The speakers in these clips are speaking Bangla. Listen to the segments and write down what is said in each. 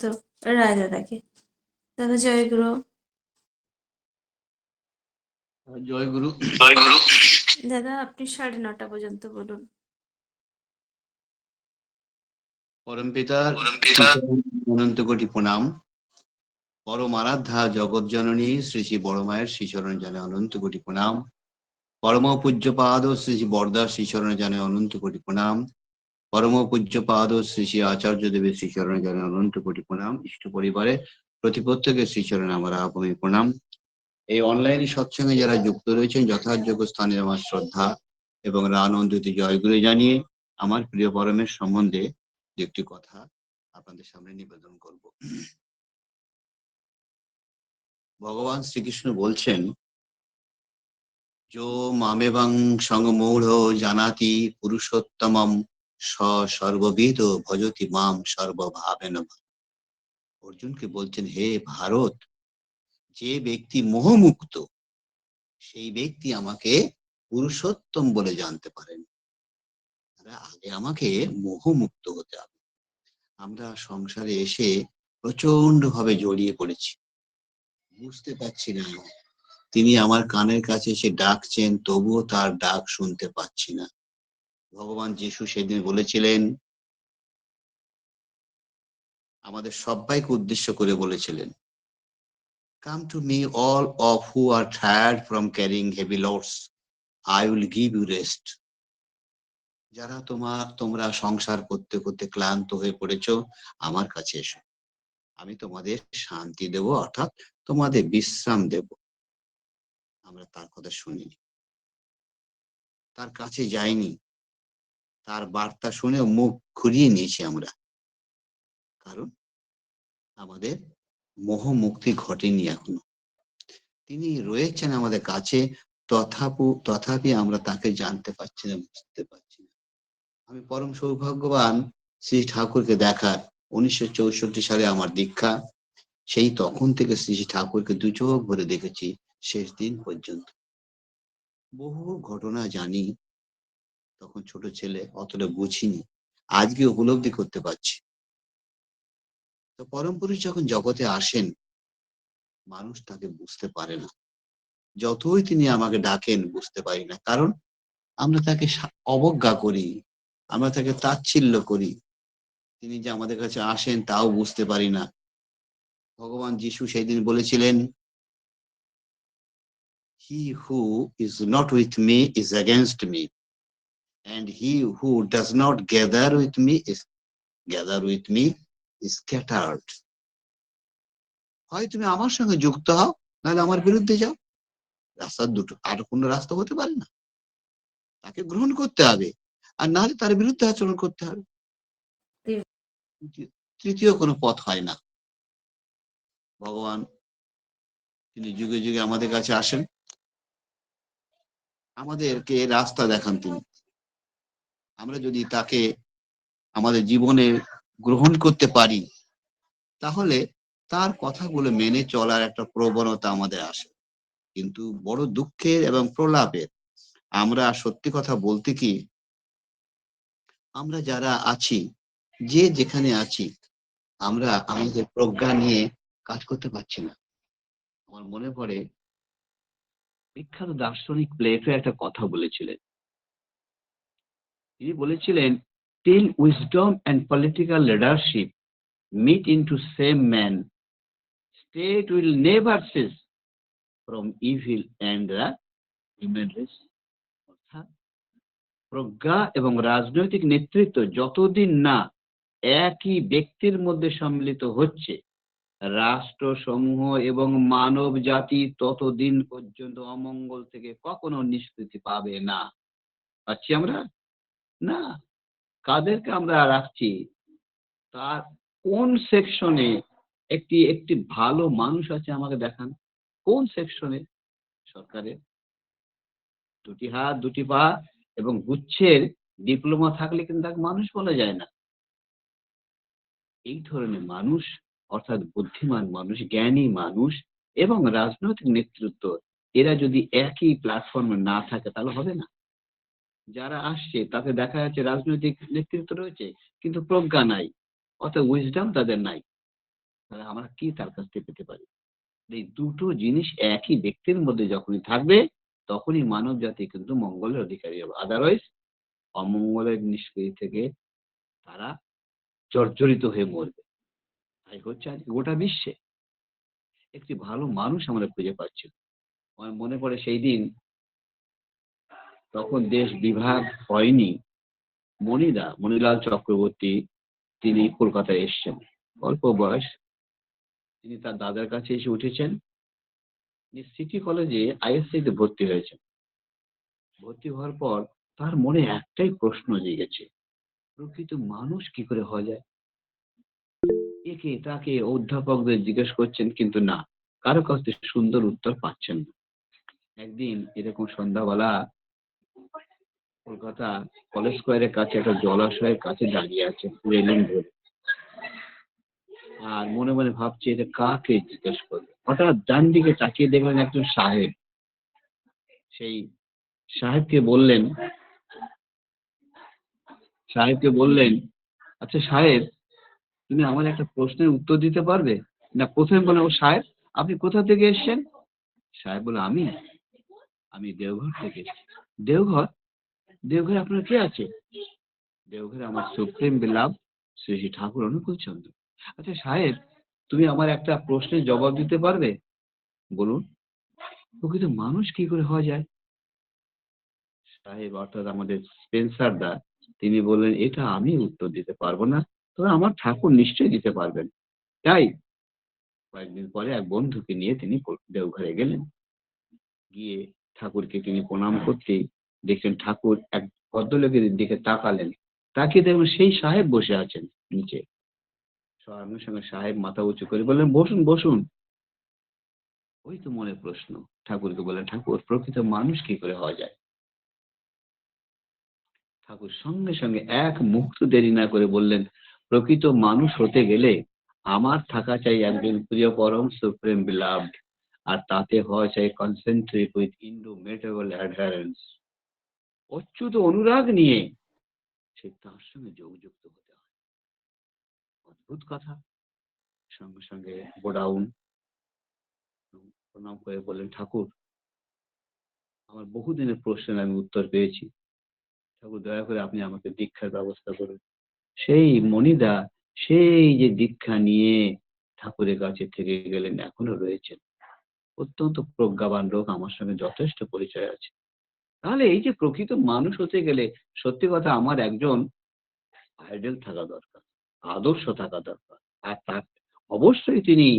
তো রায় দাদাকে। দাদা জয়গুরু। জয় গুরু। দাদা আপনি 9:30 পর্যন্ত বলুন। পরম পিতার অনন্ত কোটি প্রণাম। পরম আরাধ্যা জগৎ জননী শ্রী শ্রী বড় মায়ের শ্রীচরণ জানে অনন্ত কোটি প্রণাম। পরম পূজ্য পাদ শ্রী শ্রী বরদার শ্রীচরণ জানে অনন্ত কোটি প্রণাম। পরম পূজ্য পাদ শ্রী শ্রী আচার্য দেবের শ্রীচরণ জানে অনন্ত কোটি প্রণাম। ইষ্ট পরিবারে প্রতি প্রত্যেকের শ্রীচরণে আমার আপনি প্রণাম। এই অনলাইনে সৎসঙ্গে যারা যুক্ত রয়েছেন যথাযোগ্য স্থানে আমার শ্রদ্ধা এবং আনন্দিত জয়গুরু জানিয়ে আমার প্রিয় পরমের সম্বন্ধে একটি কথা আপনাদের সামনে নিবেদন করব। ভগবান শ্রীকৃষ্ণ বলছেন, যো মামেবাং সঙ্গমূঢ় জানাতি পুরুষোত্তমম স সর্ববিদ ভজতি মাম সর্বভাবেন। অর্জুনকে বলছেন, হে ভারত, যে ব্যক্তি মোহমুক্ত সেই ব্যক্তি আমাকে পুরুষোত্তম বলে জানতে পারেন। আগে আমাকে মোহমুক্ত হতে হবে। আমরা সংসারে এসে প্রচন্ড ভাবে জড়িয়ে পড়েছি, বুঝতে পারছি না। তিনি আমার কানের কাছে এসে ডাকছেন, তবুও তার ডাক শুনতে পাচ্ছি না। ভগবান যিশু সেদিন বলেছিলেন, আমাদের সবাইকে উদ্দেশ্য করে বলেছিলেন, come to me all of who are tired from carrying heavy loads, I will give you rest. যারা তোমরা সংসার করতে করতে ক্লান্ত হয়ে পড়েছো, আমার কাছে এসো, আমি তোমাদের শান্তি দেব, অর্থাৎ তোমাদের বিশ্রাম দেব। আমরা তার কথা শুনিনি, তার কাছে যাইনি, তার বার্তা শুনে মুখ ঘুরিয়ে নিয়েছি আমরা, কারণ আমাদের মোহ মুক্তি ঘটেনি এখনো। তিনি রয়েছেন আমাদের কাছে, তথাপি আমরা তাকে জানতে পারছি না, বুঝতে পারছি না। আমি পরম সৌভাগ্যবান শ্রী ঠাকুরকে দেখার। 1964 সালে আমার দীক্ষা। সেই তখন থেকে শ্রী ঠাকুরকে দু চোখ ভরে দেখেছি শেষ দিন পর্যন্ত। বহু ঘটনা জানি, তখন ছোট ছেলে, অতটা বুঝিনি, আজকে উপলব্ধি করতে পারছি। তো পরম পুরুষ যখন জগতে আসেন, মানুষ তাকে বুঝতে পারে না। যতই তিনি আমাকে ডাকেন, বুঝতে পারি না, কারণ আমরা তাকে অবজ্ঞা করি, আমরা তাকে তাচ্ছিল্য করি। তিনি যে আমাদের কাছে আসেন তাও বুঝতে পারি না। ভগবান যিশু সেই দিন বলেছিলেন, he who is not with me is against me, and he who does not gather with me is scattered. হয় তুমি আমার সঙ্গে যুক্ত হও, নাহলে আমার বিরুদ্ধে যাও। রাস্তার দুটো, আর কোনো রাস্তা হতে পারে না। তাকে গ্রহণ করতে হবে, আর নাহলে তার বিরুদ্ধে আচরণ করতে হবে। তৃতীয় কোনো পথ হয় না। ভগবান তিনি যুগে যুগে আমাদের কাছে আসেন, আমাদেরকে রাস্তা দেখান তিনি। আমরা যদি তাকে আমাদের জীবনে গ্রহণ করতে পারি, তাহলে তার কথাগুলো মেনে চলার একটা প্রবণতা আমাদের আসে। কিন্তু বড় দুঃখের এবং প্রলাপের, আমরা সত্যি কথা বলতে কি, আমরা যারা আছি, যে যেখানে আছি, আমরা আমাদের প্রজ্ঞা নিয়ে কাজ করতে পারছি না। আমার মনে পড়ে বিখ্যাত দার্শনিক প্লেটো একটা কথা বলেছিলেন। তিনি বলেছিলেন, till wisdom and political leadership meet into same man, state will never cease from evil and the human race. অর্থাৎ প্রজ্ঞা এবং রাজনৈতিক নেতৃত্ব যতদিন না একই ব্যক্তির মধ্যে সম্মিলিত হচ্ছে, রাষ্ট্র সমূহ এবং মানব জাতি ততদিন পর্যন্ত অমঙ্গল থেকে কখনো নিষ্কৃতি পাবে না। পাচ্ছি আমরা না। কাদেরকে আমরা রাখছি, তার কোন সেকশনে একটি একটি ভালো মানুষ আছে আমাকে দেখান। কোন সেকশনে? সরকারের দুটি হাত দুটি পা এবং গুচ্ছের ডিপ্লোমা থাকলে কিন্তু তাকে মানুষ বলা যায় না। এই ধরনের মানুষ, অর্থাৎ বুদ্ধিমান মানুষ, জ্ঞানী মানুষ এবং রাজনৈতিক নেতৃত্ব, এরা যদি একই প্ল্যাটফর্মে না থাকে তাহলে হবে না। যারা আসছে তাতে দেখা যাচ্ছে রাজনৈতিক নেতৃত্ব রয়েছে, কিন্তু প্রজ্ঞা নাই, অর্থাৎ উইজডম তাদের নাই। তাহলে আমরা কি তার কাছ থেকে পেতে পারি? এই দুটো জিনিস একই ব্যক্তির মধ্যে যখনই থাকবে, তখনই মানব জাতি কিন্তু মঙ্গলের অধিকারী হবে। আদারওয়াইজ অমঙ্গলের নিষ্কৃতি থেকে তারা জর্জরিত হয়ে মরবে। তাই হচ্ছে আজকে গোটা বিশ্বে একটি ভালো মানুষ আমরা খুঁজে পাচ্ছি না। আমার মনে পড়ে সেই দিন, তখন দেশ বিভাগ হয়নি, মণিলাল চক্রবর্তী তিনি কলকাতায় এসছেন। অল্প বয়স, তিনি তার দাদার কাছে এসে উঠেছেন। সিটি কলেজে আইএসসি তে ভর্তি হয়েছেন। ভর্তি হওয়ার পর তার মনে একটাই প্রশ্ন জেগেছে, প্রকৃত মানুষ কি করে হওয়া যায়? একে তাকে অধ্যাপকদের জিজ্ঞেস করছেন, কিন্তু না, কারো কাছ থেকে সুন্দর উত্তর পাচ্ছেন না। একদিন এরকম সন্ধ্যাবেলা কলকাতা কলেজ স্কোয়ারের কাছে একটা জলাশয়ের কাছে দাঁড়িয়ে আছে রেলিং ধরে, আর মনে মনে ভাবছে এটা কাকে জিজ্ঞেস করবে। হঠাৎ ডান দিকে তাকিয়ে দেখলেন একজন সাহেব। সেই সাহেবকে বললেন, আচ্ছা সাহেব, তুমি আমার একটা প্রশ্নের উত্তর দিতে পারবে? না, প্রথমে বলে, ও সাহেব, আপনি কোথা থেকে এসেছেন? সাহেব বলে, আমি দেওঘর থেকে এসেছি। দেওঘর? দেওঘরে আপনার কে আছে? দেওঘরে আমার সুপ্রিম বিলাভ শ্রী শ্রী ঠাকুর অনুকূল চন্দ্র। আচ্ছা সাহেব, তুমি আমার একটা প্রশ্নের জবাব দিতে পারবে? বলুন, প্রকৃত মানুষ কি করে হওয়া যায়? সাহেব অর্থাৎ আমাদের স্পেন্সার দা, তিনি বললেন, এটা আমি উত্তর দিতে পারবো না, তবে আমার ঠাকুর নিশ্চয়ই দিতে পারবেন। তাই কয়েকদিন পরে এক বন্ধুকে নিয়ে তিনি দেওঘরে গেলেন। গিয়ে ঠাকুরকে তিনি প্রণাম করতেই দেখলেন ঠাকুর এক ভদ্রলোকের দিকে তাকালেন। তাকিয়ে দেখলেন সেই সাহেব বসে আছেন নিচে। সঙ্গে সঙ্গে সাহেব মাথা উঁচু করে বললেন, বসুন বসুন। ওই তো মনে প্রশ্ন। ঠাকুরকে বললেন, ঠাকুর, প্রকৃত মানুষ কি করে হওয়া যায়? ঠাকুর সঙ্গে সঙ্গে এক মুহূর্ত দেরি না করে বললেন, প্রকৃত মানুষ হতে গেলে আমার থাকা চাই একজন প্রিয় পরম সুপ্রিম বিলাভড, আর তাতে হওয়া চাই কনসেন্ট্রিক উইথ ইন্ডোমেটেবল অ্যাডহারেন্স। অচ্যুত অনুরাগ নিয়ে সে তার সঙ্গে যোগযুক্ত হতে হয়। অদ্ভুত কথা। সঙ্গে সঙ্গে বোডাউন প্রণাম করে বললেন, ঠাকুর, আমার বহুদিনের প্রশ্নের আমি উত্তর পেয়েছি। ঠাকুর, দয়া করে আপনি আমাকে দীক্ষার ব্যবস্থা করুন। সেই মণিদা সেই যে দীক্ষা নিয়ে ঠাকুরের কাছে থেকে গেলেন, এখনো রয়েছেন। অত্যন্ত প্রজ্ঞাবান লোক, আমার সঙ্গে যথেষ্ট পরিচয় আছে। তাহলে এই যে প্রকৃত মানুষ হতে গেলে সত্যি কথা আমার একজন আইডল থাকা দরকার, আদর্শ থাকা দরকার, আর তার অবশ্যই তিনি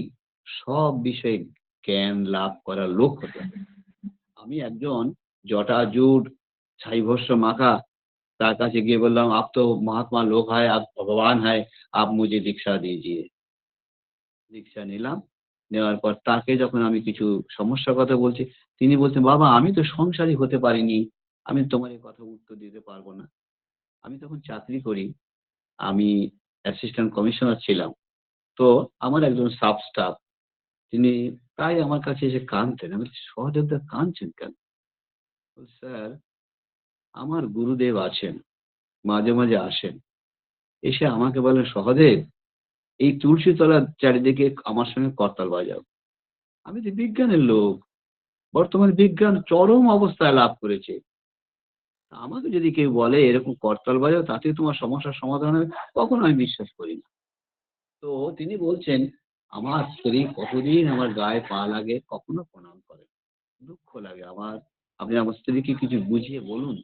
সব বিষয়ে জ্ঞান লাভ করার লোক হতে হবে। আমি একজন জটাজুট ছাইভস্য মাখা তার কাছে গিয়ে বললাম, আপ তো মহাত্মা লোক হয়, আপ ভগবান হয়, আপ মুঝে দীক্ষা দিজিয়ে। দীক্ষা নিলাম। নেওয়ার পর তাকে যখন আমি কিছু সমস্যার কথা বলছি, তিনি বলছেন, বাবা আমি তো সংসারী হতে পারিনি, আমি তোমার এই কথা উত্তর দিতে পারবো না। আমি তখন চাকরি করি, আমি অ্যাসিস্ট্যান্ট কমিশনার ছিলাম। তো আমার একজন সাব স্টাফ, তিনি প্রায় আমার কাছে এসে কাঁদতেন। আমি বলছি, সহদেবদা কাঁদছেন কেন? বলছে, স্যার, আমার গুরুদেব আছেন, মাঝে মাঝে আসেন, এসে আমাকে বলেন, সহদেব, এই তুলসী তলার চারিদিকে আমার সঙ্গে করতাল বাজাও। আমি তো বিজ্ঞানের লোক, বর্তমানে বিজ্ঞান চরম অবস্থায় লাভ করেছে, আমাকে যদি কেউ বলে এরকম করতাল বাজাও তাতে তোমার সমস্যার সমাধান হবে, কখনো আমি বিশ্বাস করি না। তো তিনি বলছেন, আমার স্ত্রী কতদিন আমার গায়ে পা লাগে, কখনো প্রণাম করে, দুঃখ লাগে আমার, আপনি আমার স্ত্রীকে কিছু বুঝিয়ে বলুন।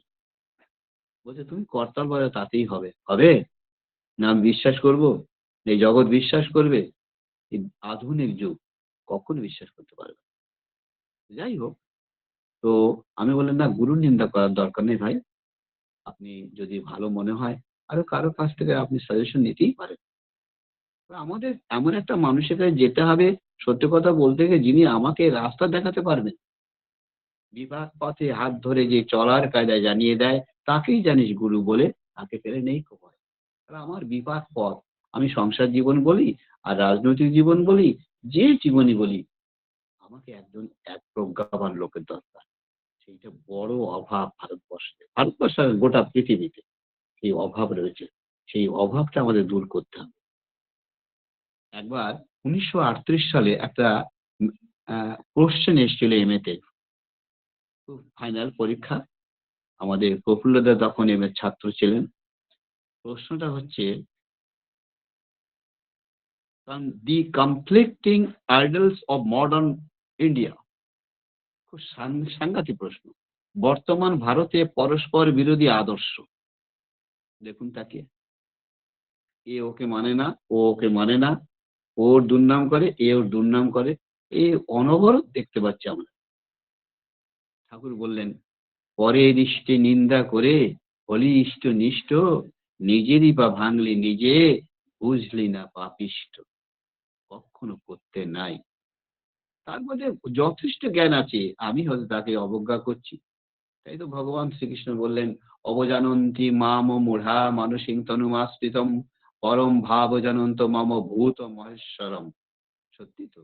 বলছে, তুমি করতাল বাজাও তাতেই হবে। হবে না আমি বিশ্বাস করব? এই জগৎ বিশ্বাস করবে? এই আধুনিক যুগ কখনো বিশ্বাস করতে পারবে না। যাই হোক, তো আমি বললাম, না, গুরুর নিন্দা করার দরকার নেই ভাই, আপনি যদি ভালো মনে হয় আরো কারো কাছ থেকে আপনি সাজেশন নিতেই পারেন। তো আমাদের এমন একটা মানুষের কাছে যেতে হবে, সত্যি কথা বলতে গিয়ে, যিনি আমাকে রাস্তা দেখাতে পারবেন। বিবাদ পথে হাত ধরে যে চলার কায়দা জানিয়ে দেয়, তাকেই জানিস গুরু বলে, তাকে পেলে নেই কো ভয়। তাহলে আমার বিপাক পথ, আমি সংসার জীবন বলি আর রাজনৈতিক জীবন বলি, যে জীবনই বলি, আমাকে এক প্রজ্ঞাবান লোকের দরকার। সেইটা বড় অভাব ভারতবর্ষে গোটা পৃথিবীতে এই অভাব রয়েছে। সেই অভাবটা আমাদের দূর করতে হবে। একবার 1938 সালে একটা কোশ্চেন এসেছিল এমএতে, খুব ফাইনাল পরীক্ষা। আমাদের প্রফুল্লদা তখন এমএ ছাত্র ছিলেন। প্রশ্নটা হচ্ছে, the conflicting idols of modern India. খুব সাংঘাতিক প্রশ্ন। বর্তমান ভারতে পরস্পর বিরোধী আদর্শ। দেখুন তাকে, এ ওকে মানে না, ও ওকে মানে না, ওর দুর্নাম করে, এ ওর দুর্নাম করে, এ অনবরত দেখতে পাচ্ছি আমরা। ঠাকুর বললেন, পরের ইষ্টে নিন্দা করে হলি ইষ্ট নিষ্ঠ, নিজেরই পা ভাঙলি নিজে, বুঝলি না পাপিষ্ট। কখনো করতে নাই। তার মধ্যে যথেষ্ট জ্ঞান আছে, আমি হয়তো তাকে অবজ্ঞা করছি। তাই তো ভগবান শ্রীকৃষ্ণ বললেন, অবজানন্তি মাম মূঢ়া মানসিং তনুমাশ্রিতম পরম ভাব জানন্ত মম ভূত মহেশ্বরম। সত্যি তো,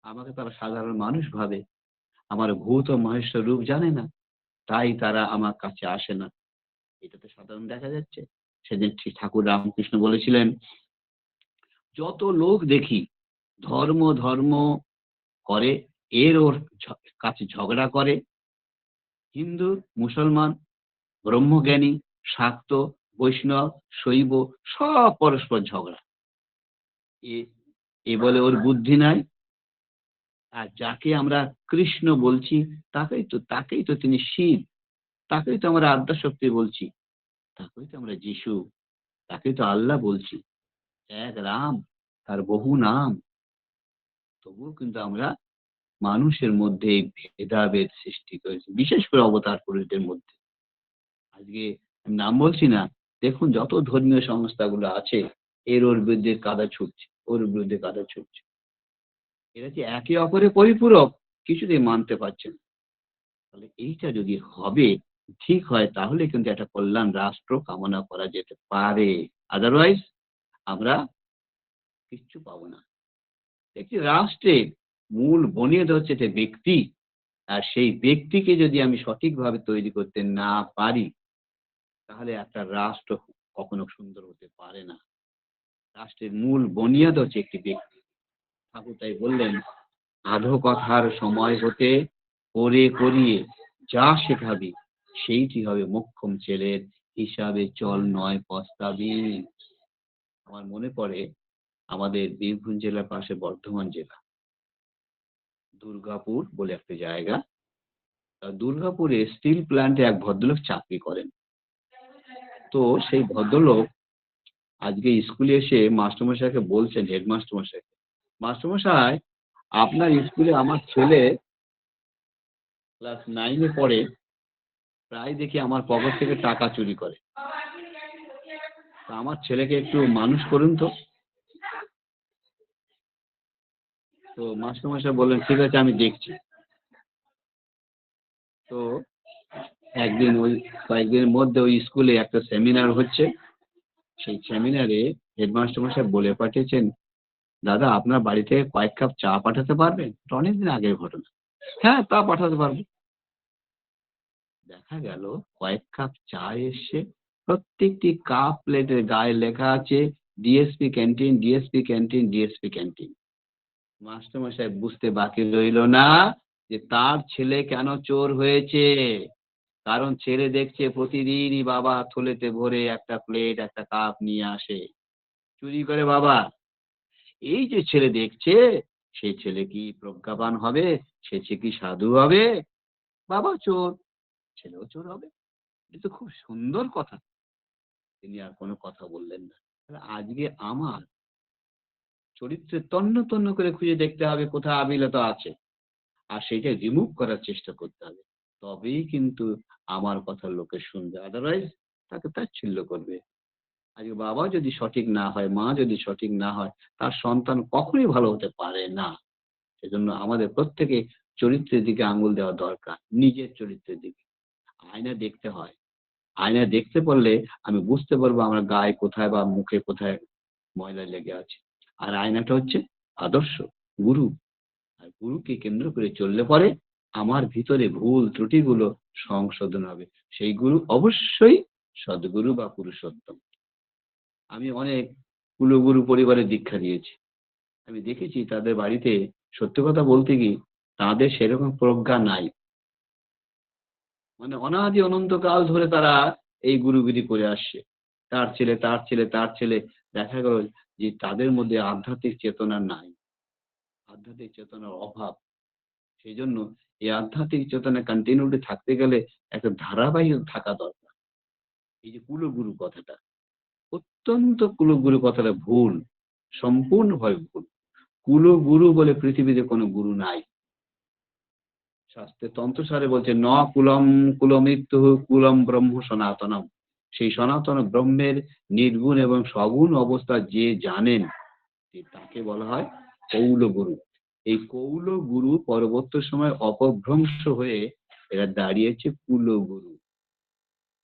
আমাকে তারা সাধারণ মানুষ ভাবে, আমার ভূত ও মহেশ্বর রূপ জানে না, তাই তারা আমার কাছে আসে না। এটা তো সাধারণ দেখা যাচ্ছে। সেদিন ঠিক ঠাকুর রামকৃষ্ণ বলেছিলেন, যত লোক দেখি ধর্ম ধর্ম করে, এর ওর কাছে ঝগড়া করে, হিন্দু মুসলমান ব্রহ্মজ্ঞানী শাক্ত বৈষ্ণব শৈব সব পরস্পর ঝগড়া। এ এ বলে ওর বুদ্ধি নাই। আর যাকে আমরা কৃষ্ণ বলছি তাকেই তো তিনি শিব, তাকেই তো আমরা আদ্যাশক্তি বলছি, তাকেই তো আমরা যিশু, তাকেই তো আল্লাহ বলছি। এক রাম, তার বহু নাম। তবুও কিন্তু আমরা মানুষের মধ্যে এই ভেদাভেদ সৃষ্টি করেছি, বিশেষ করে অবতার পুরুষদের মধ্যে। আজকে আমি নাম বলছি না, দেখুন যত ধর্মীয় সংস্থাগুলো আছে, ওর বিরুদ্ধে কাদা ছুটছে, ওর বিরুদ্ধে কাদা ছুটছে। এরা যে একে অপরের পরিপূরক, কিছুতেই মানতে পারছে না। তাহলে এইটা যদি হবে, ঠিক হয়, তাহলে কিন্তু একটা কল্যাণ রাষ্ট্র কামনা করা যেতে পারে। আদারওয়াইজ আমরা কিচ্ছু পাবো না। একটি রাষ্ট্রের মূল বুনিয়াদ হচ্ছে যে ব্যক্তি, আর সেই ব্যক্তিকে যদি আমি সঠিকভাবে তৈরি করতে না পারি, তাহলে একটা রাষ্ট্র কখনো সুন্দর হতে পারে না। রাষ্ট্রের মূল বুনিয়াদ হচ্ছে একটি ব্যক্তি। ঠাকুর তাই বললেন, আধো কথার সময় হতে করে করিয়ে যা শেখাবি, সেইটি হবে মোক্ষম ছেলের, হিসাবে চল নয় পস্তাবি। আমার মনে পড়ে, আমাদের বীরভূম জেলার পাশে বর্ধমান জেলা, দুর্গাপুর বলে একটা জায়গা। দুর্গাপুরে স্টিল প্ল্যান্টে এক ভদ্রলোক চাকরি করেন। তো সেই ভদ্রলোক আজকে স্কুলে এসে মাস্টারমশাইকে বলছেন, হেডমাস্টারমশাইকে, মাস্টারমশাই, আপনার স্কুলে আমার ছেলে ক্লাস 9-এ পড়ে, প্রায় দেখি আমার পকেট থেকে টাকা চুরি করে। তা আমার ছেলেকে একটু মানুষ করুন তো। তো মাস্টারমশাই বললেন, ঠিক আছে, আমি দেখছি। তো একদিন ওই কয়েকদিনের মধ্যে ওই স্কুলে একটা সেমিনার হচ্ছে। সেই সেমিনারে হেডমাস্টারমশাই বলে পাঠিয়েছেন, দাদা আপনার বাড়ি থেকে কয়েক কাপ চা পাঠাতে পারবেন? এটা অনেকদিন আগের ঘটনা। হ্যাঁ, তা পাঠাতে পারবো। দেখা গেল কয়েক কাপ চা এসছে, প্রত্যেকটি কাপ প্লেটের গায়ে লেখা আছে DSP canteen, DSP canteen, DSP canteen. মাস্টারমশাই বুঝতে বাকি রইল না যে তার ছেলে কেন চোর হয়েছে। কারণ ছেলে দেখছে প্রতিদিনই বাবা থলেতে ভরে একটা প্লেট একটা কাপ নিয়ে আসে, চুরি করে বাবা। এই যে ছেলে দেখছে, সেই ছেলে কি প্রজ্ঞাবান হবে? সে কি সাধু হবে? বাবা চোর, ছেলেও চোর হবে। এটা তো খুব সুন্দর কথা। তিনি আর কোনো কথা বললেন না। তাহলে আজকে আমার চরিত্রে তন্ন তন্ন করে খুঁজে দেখতে হবে কোথায় আবিলতা আছে, আর সেইটা রিমুভ করার চেষ্টা করতে হবে। তবেই কিন্তু আমার কথা লোকে শুনবে, আদারওয়াইজ তাকে তাচ্ছিল্য করবে। আজকে বাবা যদি সঠিক না হয়, মা যদি সঠিক না হয়, তার সন্তান কখনোই ভালো হতে পারে না। সেজন্য আমাদের প্রত্যেকে চরিত্রের দিকে আঙ্গুল দেওয়া দরকার, নিজের চরিত্রের দিকে। আয়না দেখতে হয়, আয়না দেখতে পারলে আমি বুঝতে পারবো আমার গায়ে কোথায় বা মুখে কোথায় ময়লা লেগে আছে। আর আয়নাটা হচ্ছে আদর্শ, গুরু। আর গুরুকে কেন্দ্র করে চললে পরে আমার ভিতরে ভুল ত্রুটিগুলো সংশোধন হবে। সেই গুরু অবশ্যই সদ্গুরু বা পুরুষোত্তম। আমি অনেক কুলগুরু পরিবারে দীক্ষা দিয়েছি। আমি দেখেছি তাদের বাড়িতে, সত্যি কথা বলতে কি, তাদের সেরকম প্রজ্ঞা নাই। মানে অনাদি অনন্তকাল ধরে তারা এই গুরুগিরি করে আসছে। তার ছেলে, তার ছেলে, তার ছেলে। দেখা গেল যে তাদের মধ্যে আধ্যাত্মিক চেতনা নাই। আধ্যাত্মিক চেতনার অভাব। সেজন্য এই আধ্যাত্মিক চেতনা কন্টিনিউটি থাকতে গেলে একটা ধারাবাহিক থাকা দরকার। এই যে কুলগুরু কথাটা, অত্যন্ত কুলগুরু কথাটা ভুল। সম্পূর্ণভাবে ভুল। কুলগুরু বলে পৃথিবীতে কোনো গুরু নাই। শাস্ত্রে তন্ত্রসারে বলছে ন কুলম কুলমৃত্যু কুলম ব্রহ্ম সনাতনম। সেই সনাতন ব্রহ্মের নির্গুণ এবং সগুণ অবস্থা যে জানেন, তাকে বলা হয় কৌলগুরু। এই কৌলগুরু পরবর্তী সময় অপভ্রংশ হয়ে এরা দাঁড়িয়েছে কুলগুরু।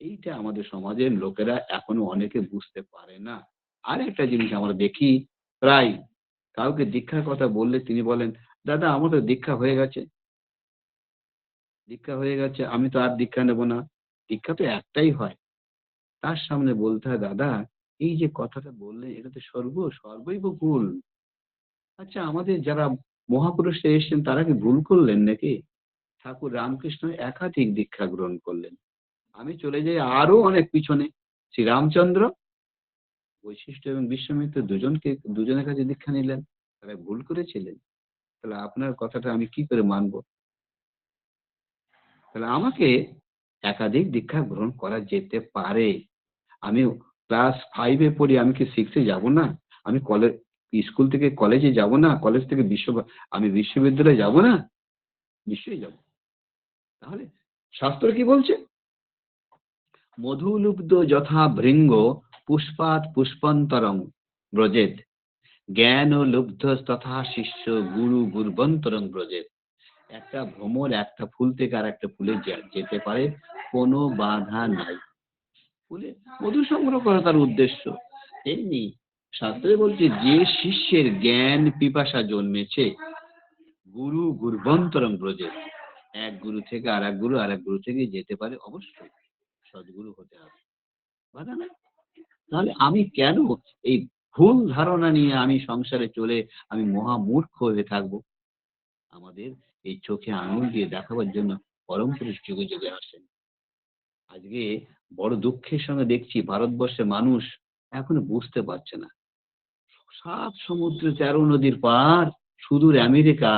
এইটা আমাদের সমাজের লোকেরা এখনো অনেকে বুঝতে পারে না। আর একটা জিনিস আমরা দেখি, প্রায় কাউকে দীক্ষার কথা বললে তিনি বলেন, দাদা আমার তো দীক্ষা হয়ে গেছে, দীক্ষা হয়ে গেছে, আমি তো আর দীক্ষা নেব না। দীক্ষা তো একটাই হয়। তার সামনে বলতে হয়, দাদা এই যে কথাটা বললেন এটা তো সর্বৈব ভুল। আচ্ছা, আমাদের যারা মহাপুরুষরা এসেছেন তারা কি ভুল করলেন নাকি? ঠাকুর রামকৃষ্ণ একাধিক দীক্ষা গ্রহণ করলেন। আমি চলে যাই আরো অনেক পিছনে, শ্রীরামচন্দ্র, বৈশিষ্ট্য এবং বিশ্বামিত্র দুজনের কাছে দীক্ষা নিলেন। তারা ভুল করেছিলেন? তাহলে আপনার কথাটা আমি কি করে মানবো? তাহলে আমাকে একাধিক দীক্ষা গ্রহণ করা যেতে পারে। আমি ক্লাস 5 এ পড়ি, আমি কি 6 এ যাব না? আমি স্কুল থেকে কলেজে যাব না? কলেজ থেকে আমি বিশ্ববিদ্যালয়ে যাব না? নিশ্চয়ই যাব। তাহলে শাস্ত্র কি বলছে? মধুলুব্ধ যথা ভৃঙ্গ পুষ্পাৎ পুষ্পান্তরং ব্রজেত, জ্ঞান ও লুব্ধ তথা শিষ্য গুরু গুরবন্তরং ব্রজেত। একটা ভ্রমর একটা ফুল থেকে আর একটা ফুলে যেতে পারে, কোনো বাধা নাই। ফুলে মধু সংগ্রহ করা তার উদ্দেশ্য। তেমনি শাস্ত্রে বলছে যে শিষ্যের জ্ঞান পিপাসা জন্মেছে, গুরু গুরবন্তরং ব্রজেত, এক গুরু থেকে আর এক গুরু, আর এক গুরু থেকে যেতে পারে, অবশ্যই সদ্গুরু হতে হবে, বাধা নাই। তাহলে আমি কেন এই ভুল ধারণা নিয়ে আমি সংসারে চলে আমি মহামূর্খ হয়ে থাকবো? আমাদের এই চোখে আঙুল দিয়ে দেখাবার জন্য পরম পুরুষ যুগে যুগে আসেন। আজকে বড় দুঃখের সঙ্গে দেখছি ভারতবর্ষের মানুষ এখনো বুঝতে পারছে না। 7 সমুদ্র 13 নদীর পার, সুদূর আমেরিকা,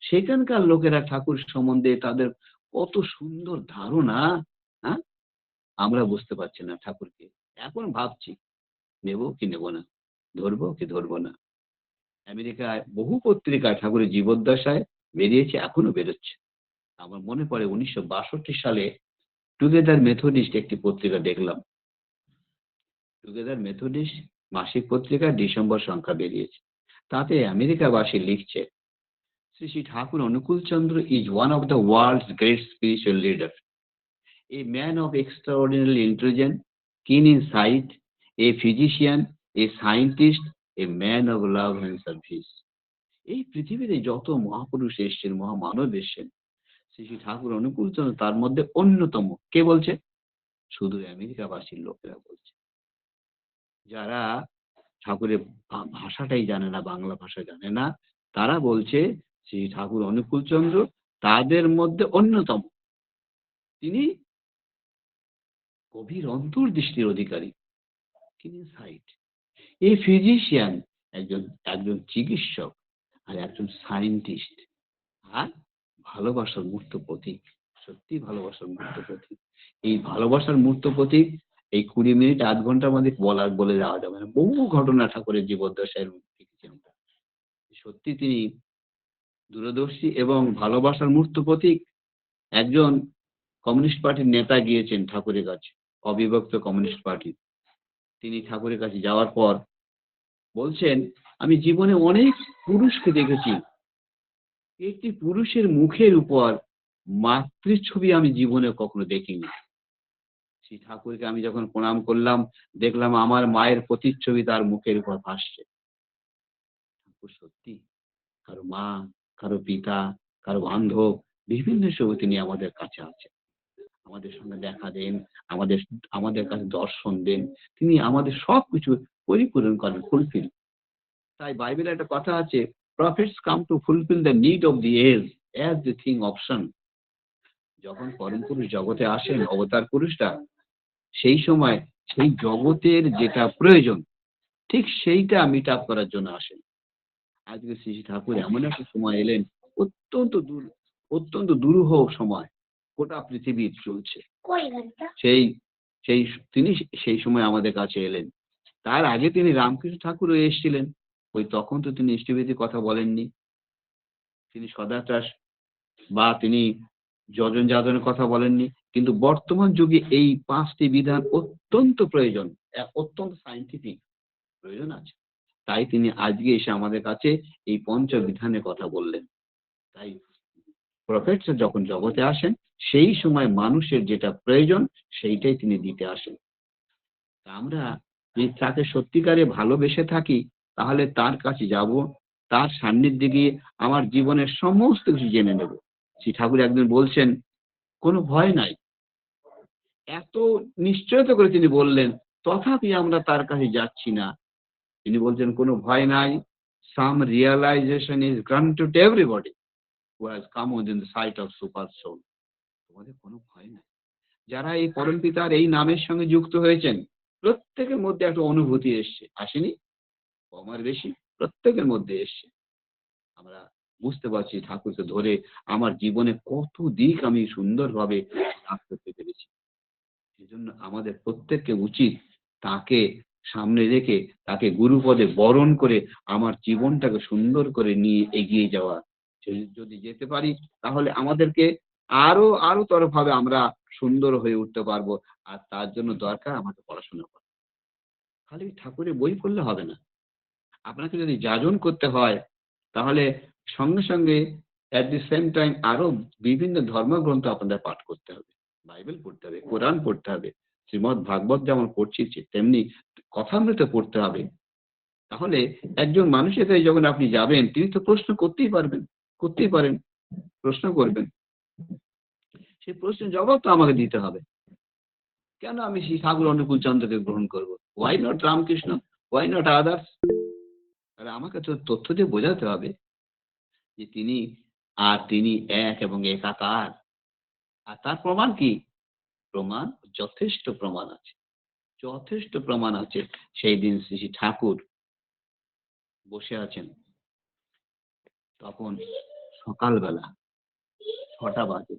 সেখানকার লোকেরা ঠাকুর সম্বন্ধে তাদের কত সুন্দর ধারণা। হ্যাঁ, আমরা বুঝতে পারছি না ঠাকুরকে। এখন ভাবছি নেব কি নেব না, ধরবো কি ধরবো না। আমেরিকায় বহু পত্রিকায় ঠাকুরের জীবদ্দশায় বেরিয়েছে, এখনো বেরোচ্ছে। আমার মনে পড়ে 1962 সালে টুগেদার মেথডিস্ট একটি পত্রিকা দেখলাম। টুগেদার মেথডিস্ট মাসিক পত্রিকা ডিসেম্বর সংখ্যা বেরিয়েছে। তাতে আমেরিকাবাসী লিখছে, শ্রী শ্রী ঠাকুর অনুকূল চন্দ্র is one of the world's great spiritual leader, a man of extraordinary intelligence, keen in sight, a physician, a scientist, a man of love and service. এই পৃথিবীতে যত মহাপুরুষ এসছেন, মহামানব এসছেন, শ্রী শ্রী ঠাকুর অনুকূল চন্দ্র তার মধ্যে অন্যতম। কে বলছে? শুধু আমেরিকাবাসীর লোকেরা বলছে, যারা ঠাকুরের ভাষাটাই জানে না, বাংলা ভাষা জানে না, তারা বলছে শ্রী ঠাকুর অনুকূল চন্দ্র তাদের মধ্যে অন্যতম। তিনি গভীর অন্তর্দৃষ্টির অধিকারী, তিনি সাইট, এই ফিজিশিয়ান, একজন একজন চিকিৎসক, আর একজন সায়েন্টিস্ট, আর ভালোবাসার মূর্ত প্রতীক। সত্যি ভালোবাসার মূর্ত প্রতীক। এই ভালোবাসার মূর্ত প্রতীক এই 20 মিনিট 8 ঘন্টার মধ্যে বলে যাওয়া যাবে না। বহু ঘটনা ঠাকুরের জীবদ্দশায় দেখেছি আমরা। সত্যি তিনি দূরদর্শী এবং ভালোবাসার মূর্ত প্রতীক। একজন কমিউনিস্ট পার্টির নেতা গিয়েছেন ঠাকুরের কাছে, অবিভক্ত কমিউনিস্ট পার্টি। তিনি ঠাকুরের কাছে যাওয়ার পর বলছেন, আমি জীবনে অনেক পুরুষকে দেখেছি, একটি পুরুষের মুখের উপর মাতৃছবি আমি জীবনে কখনো দেখিনি। শ্রী ঠাকুরকে আমি যখন প্রণাম করলাম, দেখলাম আমার মায়ের প্রতিচ্ছবি তার মুখের উপর ভাসছে। ঠাকুর সত্যি কারো মা, কারো পিতা, কারো বান্ধব, বিভিন্ন সময় তিনি আমাদের কাছে আছেন, আমাদের সঙ্গে দেখা দেন, আমাদের আমাদের কাছে দর্শন দেন। তিনি আমাদের সবকিছু পরিপূরণ করেন, ফুলফিল। তাই বাইবেলে একটা কথা আছে, prophets come to fulfil the need of the age as the thing option. যখন পরম পুরুষ জগতে আসেন, অবতার পুরুষটা, সেই সময় সেই জগতের যেটা প্রয়োজন ঠিক সেইটা মিট আপ করার জন্য আসেন। আজকে শ্রী শ্রী ঠাকুর এমন একটা সময় এলেন, অত্যন্ত দুরূহ সময়, গোটা পৃথিবীর চলছে সেই সেই তিনি সেই সময় আমাদের কাছে এলেন। তার আগে তিনি রামকৃষ্ণ ঠাকুরও এসেছিলেন, ওই তখন তো তিনি ইষ্টবিধির কথা বলেননি, তিনি সদাচার বা তিনি যজন যাজনের কথা বলেননি। কিন্তু বর্তমান যুগে এই 5টি বিধান অত্যন্ত প্রয়োজন, অত্যন্ত সায়েন্টিফিক প্রয়োজন আছে। তাই তিনি আজকে এসে আমাদের কাছে এই পঞ্চবিধানের কথা বললেন। তাই প্রফেট যখন জগতে আসেন, সেই সময় মানুষের যেটা প্রয়োজন সেইটাই তিনি দিতে আসেন। তা আমরা যদি তাকে সত্যিকারে ভালোবেসে থাকি, তাহলে তার কাছে যাব, তার সান্নিধ্যে গিয়ে আমার জীবনের সমস্ত কিছু জেনে নেব। শ্রী ঠাকুর একদিন বলছেন, কোনো ভয় নাই। এত নিশ্চয়তা করে তিনি বললেন, তথাপি আমরা তার কাছে যাচ্ছি না। তিনি বলছেন, কোনো ভয় নাই। Some realization is granted to everybody who has come within the sight of super soul. তোমাদের কোনো ভয় নাই। যারা এই পরম পিতার এই নামের সঙ্গে যুক্ত হয়েছেন, প্রত্যেকের মধ্যে একটা অনুভূতি এসছে, আসেনি? কম আর বেশি প্রত্যেকের মধ্যে এসছে। আমরা বুঝতে পারছি ঠাকুরকে ধরে আমার জীবনে কত দিক আমি সুন্দরভাবে লাভ করতে পেরেছি। সেজন্য আমাদের প্রত্যেককে উচিত তাকে সামনে রেখে, তাকে গুরুপদে বরণ করে আমার জীবনটাকে সুন্দর করে নিয়ে এগিয়ে যাওয়া। যদি যেতে পারি, তাহলে আমাদেরকে আরো তরভাবে আমরা সুন্দর হয়ে উঠতে পারবো। আর তার জন্য দরকার আমাকে পড়াশোনা করা। খালি ঠাকুরের বই পড়লে হবে না। আপনাকে যদি যাজন করতে হয়, তাহলে সঙ্গে সঙ্গে অ্যাট দি সেম টাইম আরো বিভিন্ন ধর্মগ্রন্থ আপনাদের পাঠ করতে হবে, বাইবেল পড়তে হবে, কোরআন পড়তে হবে, শ্রীমদ্ ভাগবত যেমন পড়ছি তেমনি কথামৃত পড়তে হবে। তাহলে একজন মানুষের কাছে যখন আপনি যাবেন, তিনি তো প্রশ্ন করতেই পারেন, প্রশ্ন করবেন। সেই প্রশ্নের জবাব তো আমাকে দিতে হবে। কেন আমি শ্রী ঠাকুর অনুকূল চন্দ্রকে গ্রহণ করবো? Why not Ramakrishna? Why not others? তাহলে আমাকে তো তথ্য দিয়ে বোঝাতে হবে যে তিনি এক এবং একাকার। আর তার প্রমাণ কি? যথেষ্ট প্রমাণ আছে। সেই দিন শ্রী শ্রী ঠাকুর বসে আছেন, তখন সকালবেলা 6টা বাজে,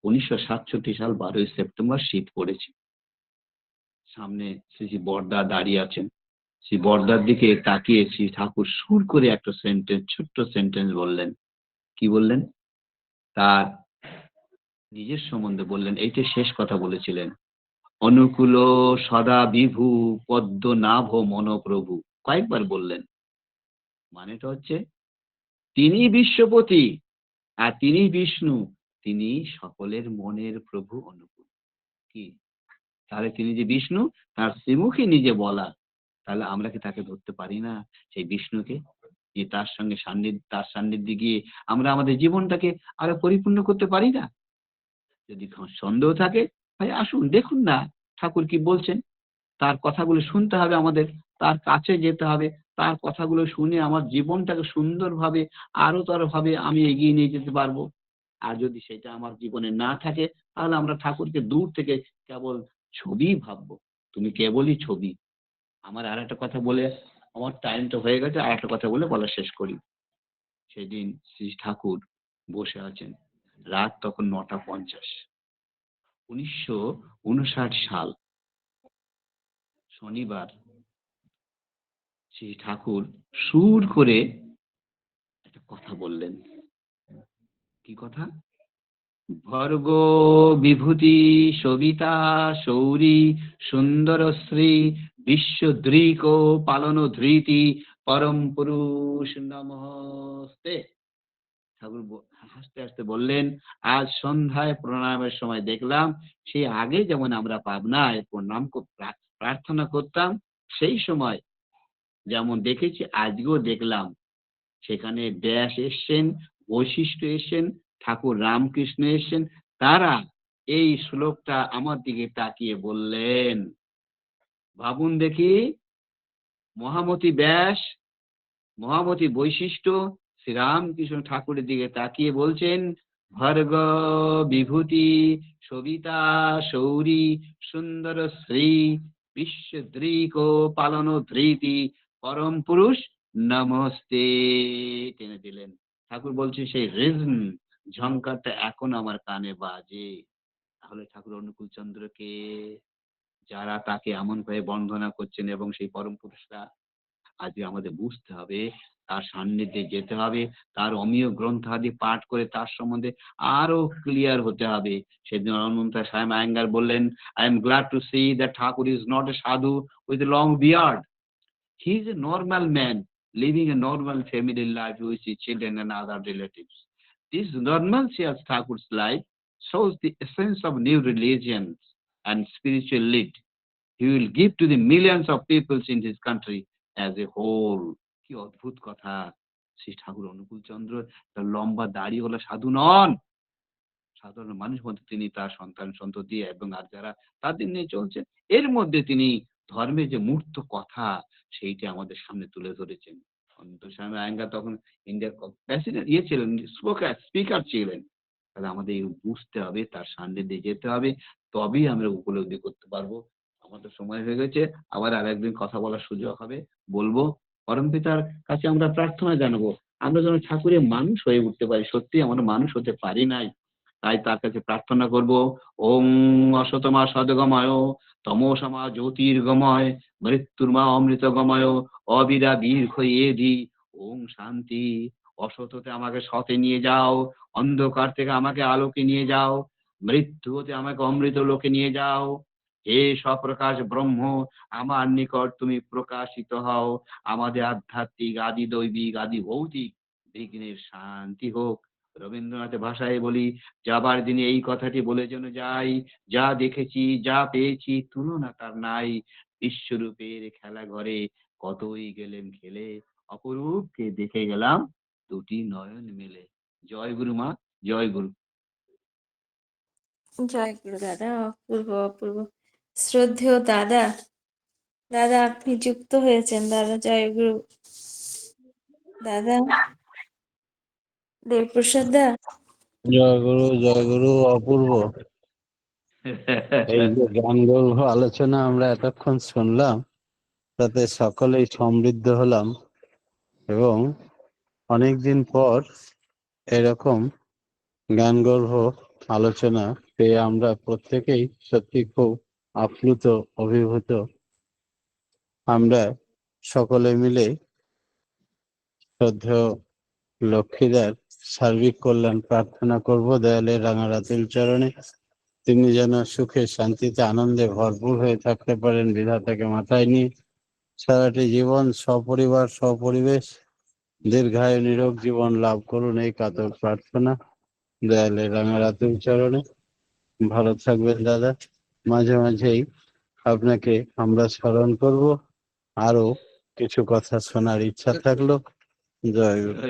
1967 সাল 12ই সেপ্টেম্বর, শীত পড়েছে। সামনে শ্রী শ্রী বরদা দাঁড়িয়ে আছেন। শ্রী বরদার দিকে তাকিয়ে শ্রী ঠাকুর সুর করে একটা ছোট্ট সেন্টেন্স বললেন। কি বললেন? তার নিজের সম্বন্ধে বললেন। এইটা শেষ কথা বলেছিলেন, অনুকূল সদা বিভু পদ্ম নাভ মনপ্রভু। কয়েকবার বললেন। মানেটা হচ্ছে তিনি বিশ্বপতি আর তিনি বিষ্ণু, তিনি সকলের মনের প্রভু অনুকূল। কি তাহলে তিনি যে বিষ্ণু, তার শ্রীমুখে নিজে বলা, তাহলে আমরা কি তাকে ধরতে পারি না সেই বিষ্ণুকে? যে তার সান্নিধ্যে গিয়ে আমরা আমাদের জীবনটাকে আরো পরিপূর্ণ করতে পারি না? যদি সন্দেহ থাকে, ভাই আসুন, দেখুন না ঠাকুর কি বলছেন। তার কথাগুলো শুনতে হবে আমাদের, তার কাছে যেতে হবে, তার কথাগুলো শুনে আমার জীবনটাকে সুন্দরভাবে আরো ভাবে আমি এগিয়ে নিয়ে যেতে পারবো। আর যদি সেটা আমার জীবনে না থাকে, তাহলে আমরা ঠাকুরকে দূর থেকে কেবল ছবি ভাববো। তুমি কেবলই ছবি। আমার আর একটা কথা বলে, আমার টাইমটা হয়ে গেছে, আর একটা কথা বলে বলা শেষ করি। সেদিন শ্রী ঠাকুর বসে আছেন, রাত তখন 9:50, 1959 সাল, শনিবার। শ্রী ঠাকুর সুর করে একটা কথা বললেন। কি কথা? ভর্গ বিভূতি সবিতা সৌরী সুন্দরশ্রী বিশ্বদৃক পালন ধৃতি পরম পুরুষ নমস্তে। ঠাকুর হাসতে হাসতে বললেন, আজ সন্ধ্যায় প্রণামের সময় দেখলাম, সেই আগে যেমন আমরা পাবনায় প্রণাম প্রার্থনা করতাম, সেই সময় যেমন দেখেছি আজকেও দেখলাম, সেখানে ব্যাস এসছেন, বৈশিষ্ট্য এসছেন, ঠাকুর রামকৃষ্ণ এসছেন। তারা এই শ্লোকটা আমার দিকে তাকিয়ে বললেন। ভাবুন দেখি, মহামতি ব্যাস মহামতি বৈশিষ্ট্য শ্রীরামকৃষ্ণ ঠাকুরের দিকে তাকিয়ে বলছেন, ভর্গ বিভূতি সবিতা শৌরী সুন্দর শ্রী বিশ্বদ্রিক পালন ধৃতি পরম পুরুষ নমস্তে টেনে দিলেন। ঠাকুর বলছে সেই রিজন ঝংকারটা এখন আমার কানে বাজে। তাহলে ঠাকুর অনুকূল চন্দ্রকে যারা তাকে এমন ভাবে বন্দনা করছেন এবং সেই পরম পুরুষরা, আজকে আমাদের বুঝতে হবে, তার সান্নিধ্যে যেতে হবে, তার অমীয় গ্রন্থাদি পাঠ করে তার সম্বন্ধে আরো ক্লিয়ার হতে হবে। সেদিন অনন্ত সাহেব আয়েঙ্গার বললেন, I am glad to see that Thakur is not a sadhu with a long beard, he is a normal man living a normal family life with his children and other relatives. This normalcy of Thakur's life shows the essence of new religions and spiritual lead he will give to the millions of peoples in his country as a whole. কি অদ্ভুত কথা! শ্রী ঠাকুর অনুকূল চন্দ্র তার লম্বা দাড়িওয়ালা সাধু নন, সাধারণ মানুষ মধ্যে তিনি তার সন্তান সন্ততি এবং আর যারা তাদের নিয়ে চলছেন, এর মধ্যে তিনি ধর্মের যে মূর্ত কথা সেইটা আমাদের সামনে তুলে ধরেছেন। অনন্ত স্বামী আয়েঙ্গার তখন ইন্ডিয়ার প্রেসিডেন্ট ছিলেন, স্পিকার ছিলেন। তাহলে আমাদের এই বুঝতে হবে, তার সান্নিধ্যে যেতে হবে, তবেই আমরা উপলব্ধি করতে পারবো। আমাদের সময় হয়ে গেছে, আবার আরেকদিন কথা বলার সুযোগ হবে, বলবো। পরমপিতার কাছে আমরা প্রার্থনা জানাবো, আমরা যেন ঠাকুরের মানুষ হয়ে উঠতে পারি। সত্যি আমরা মানুষ হতে পারি নাই, তাই তার কাছে প্রার্থনা করব, ওং অসতমা সদগময় তমোসমা জ্যোতির্গময় মৃত্যুর্মা অমৃতগময় অবিরা দীর্ঘ এধি ওং শান্তি। অসততে আমাকে সতে নিয়ে যাও, অন্ধকার থেকে আমাকে আলোকে নিয়ে যাও, মৃত্যু হতে আমাকে অমৃত লোকে নিয়ে যাও। হে সপ্রকাশ ব্রহ্ম, আমার নিকট তুমি প্রকাশিত হও। আমাদের আধ্যাত্মিক আদি দৈবিক আদি ভৌতিক বিঘ্নের শান্তি হোক। রবীন্দ্রনাথের ভাষায় বলি, যাবার দিনে এই কথাটি বলে যেন যাই, যা দেখেছি যা পেয়েছি তুলনা তার নাই। বিশ্বরূপের খেলা ঘরে কতই গেলেন খেলে, অপরূপকে দেখে গেলাম দুটি নয়ন মেলে। জয় গুরু মা, জয় গুরু। জয় গুরু দাদা, অপূর্ব অপূর্ব। শ্রদ্ধেয় দাদা, দাদা আপনি যুক্ত হয়েছেন। দাদা জয় গুরু। দাদা দেবপ্রসাদ দা, জয় গুরু অপূর্ব। এই যে জ্ঞান গর্ভ আলোচনা আমরা এতক্ষণ শুনলাম, তাতে সকলেই সমৃদ্ধ হলাম এবং অনেকদিন পর এরকম জ্ঞান গর্ভ আলোচনা পেয়ে আমরা প্রত্যেকেই সত্যি খুব আপ্লুত, অভিভূত। আমরা সকলে মিলে শ্রদ্ধেয় লক্ষ্মীদার সার্বিক কল্যাণ প্রার্থনা করব দয়ালের রাঙারাতুল চরণে। তিনি যেন সুখে শান্তিতে আনন্দে ভরপুর হয়ে থাকতে পারেন, বিধাতাকে মাথায় নিয়ে সারাটি জীবন সপরিবার সপরিবেশ দীর্ঘায়ু নিরোগ জীবন লাভ করুন, এই কাতর প্রার্থনা দয়ালের রাঙারাতুল চরণে। ভালো থাকবেন দাদা। মাঝে মাঝেই আপনাকে আমরা স্মরণ করব, আরো কিছু কথা শোনার ইচ্ছা থাকলো। জয় গুরু।